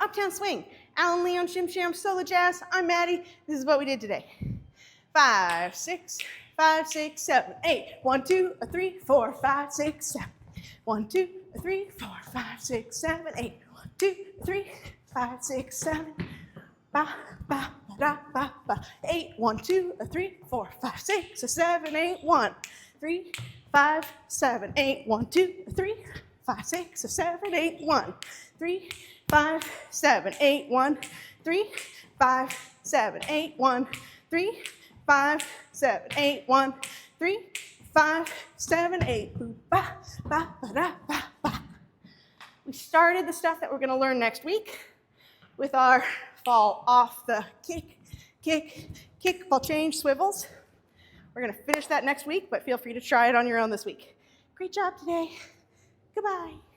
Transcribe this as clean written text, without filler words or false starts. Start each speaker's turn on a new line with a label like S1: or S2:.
S1: Uptown Swing. Alan, Leon, Shim, Sham, solo jazz. I'm Maddie. This is what we did today. 5, 6, 5, 6, 7, 8. 1, 2, 3, 4, 5, 6, 7. 1, 2, 3, 4, 5, 6, 7, 8. 1, 2, 3, 5, 6, 7. Ba, ba, ba, ba, ba. 8, 1, 2, 3, 4, 5, 6, 7, 8, 1, 3, 5, 7, 8, 1, 2, 3, 5, 6, 7, 8, 1, 3, 5, 7, 8, 1, 3, 5, 7, 8, 1, 3, 5, 7, 8, 1, 3, 5, 7, 8. Ba, ba, ba, da, ba, ba. We started the stuff that we're going to learn next week with our fall off the kick, kick, kick, ball change, swivels. We're going to finish that next week, but feel free to try it on your own this week. Great job today. Goodbye.